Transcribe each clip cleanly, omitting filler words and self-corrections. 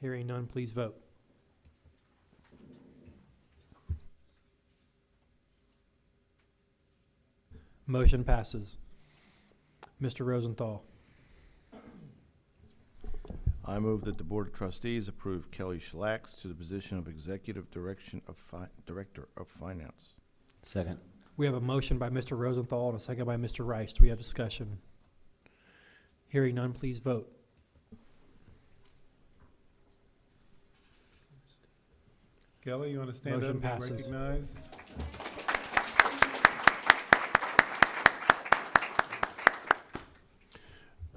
Hearing none, please vote. Motion passes. Mr. Rosenthal. I move that the Board of Trustees approve Kelly Schlax to the position of Executive Director of Finance. Second. We have a motion by Mr. Rosenthal and a second by Mr. Rice. Do we have discussion? Hearing none, please vote. Kelly, you want to stand Motion up and passes. be recognized?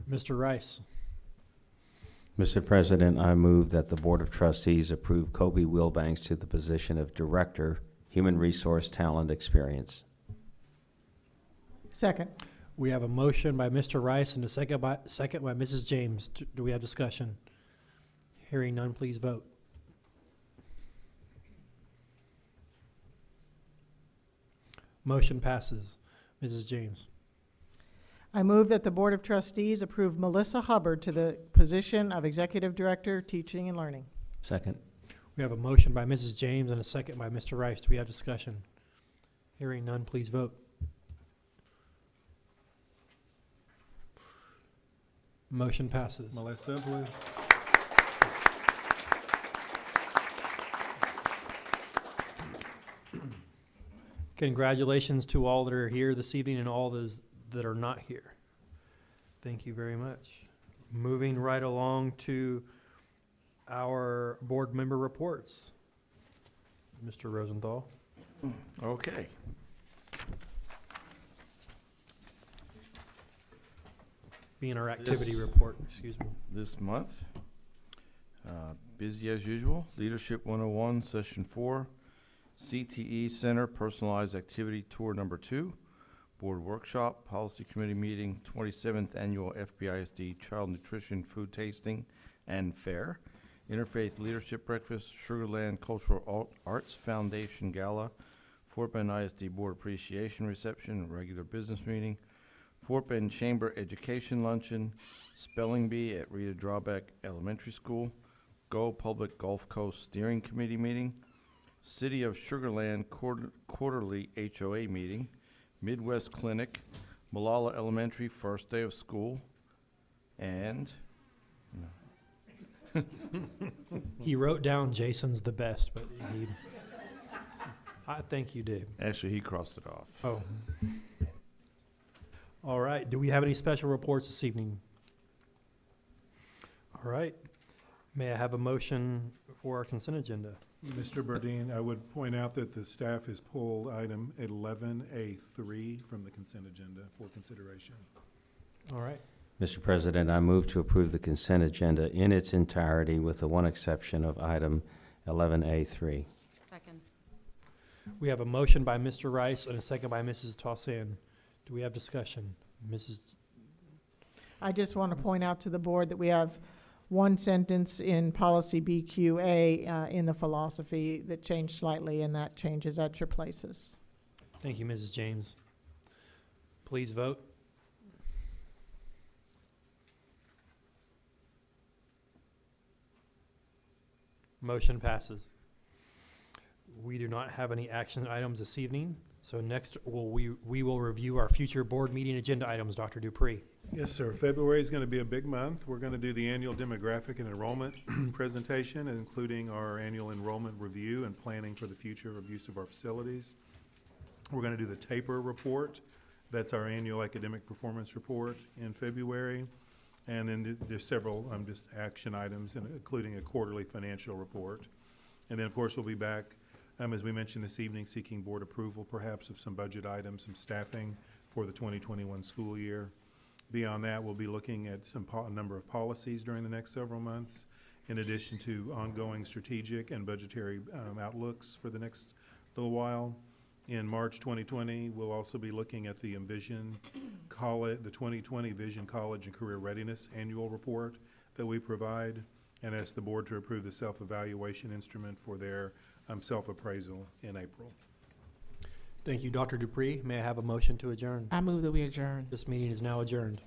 Mr. Rice. Mr. President, I move that the Board of Trustees approve Kobe Wilbanks to the position of Director, Human Resource Talent Experience. Second. We have a motion by Mr. Rice and a second by Mrs. James. Do we have discussion? Hearing none, please vote. Motion passes. Mrs. James. I move that the Board of Trustees approve Melissa Hubbard to the position of Executive Director, Teaching and Learning. Second. We have a motion by Mrs. James and a second by Mr. Rice. Do we have discussion? Hearing none, please vote. Motion passes. Melissa, please. Congratulations to all that are here this evening and all those that are not here. Thank you very much. Moving right along to our board member reports. Mr. Rosenthal. Okay. Being our activity This- report, excuse me. This month, busy as usual. Leadership 101, Session 4. CTE Center Personalized Activity Tour Number 2. Board Workshop, Policy Committee Meeting, 27th Annual FBISD Child Nutrition Food Tasting and Fair. Interfaith Leadership Breakfast, Sugarland Cultural Arts Foundation Gala, Fort Bend ISD Board Appreciation Reception, regular business meeting, Fort Bend Chamber Education Luncheon, Spelling Bee at Rita Drawback Elementary School, Go Public Gulf Coast Steering Committee meeting, City of Sugarland Quarterly HOA meeting, Midwest Clinic, Malala Elementary first day of school, and He wrote down Jason's the best, but I think you did. actually he crossed it off. Oh. All right. Do we have any special reports this evening? All right. May I have a motion for our consent agenda? Mr. Burdine, I would point out that the staff has pulled item 11A3 from the consent agenda for consideration. All right. Mr. President, I move to approve the consent agenda in its entirety with the one exception of item 11A3. Second. We have a motion by Mr. Rice and a second by Mrs. Tossan. Do we have discussion? Mrs. I just want to point out to the board that we have one sentence in policy BQA in the philosophy that changed slightly, and that changes at your places. Thank you, Mrs. James. Please vote. Motion passes. We do not have any action items this evening, so next we will review our future board meeting agenda items. Dr. Dupree. Yes, sir. February is going to be a big month. We're going to do the annual demographic and enrollment presentation, including our annual enrollment review and planning for the future of use of our facilities. We're going to do the TAPER report. That's our annual academic performance report in February. And then there's several just action items, including a quarterly financial report. And then, of course, we'll be back, as we mentioned this evening, seeking board approval perhaps of some budget items, some staffing for the 2021 school year. Beyond that, we'll be looking at a number of policies during the next several months, in addition to ongoing strategic and budgetary outlooks for the next little while. In March 2020, we'll also be looking at the Envision College, the 2020 Vision College and Career Readiness Annual Report that we provide, and ask the board to approve the self-evaluation instrument for their self-appraisal in April. Thank you, Dr. Dupree. May I have a motion to adjourn? I move that we adjourn. This meeting is now adjourned.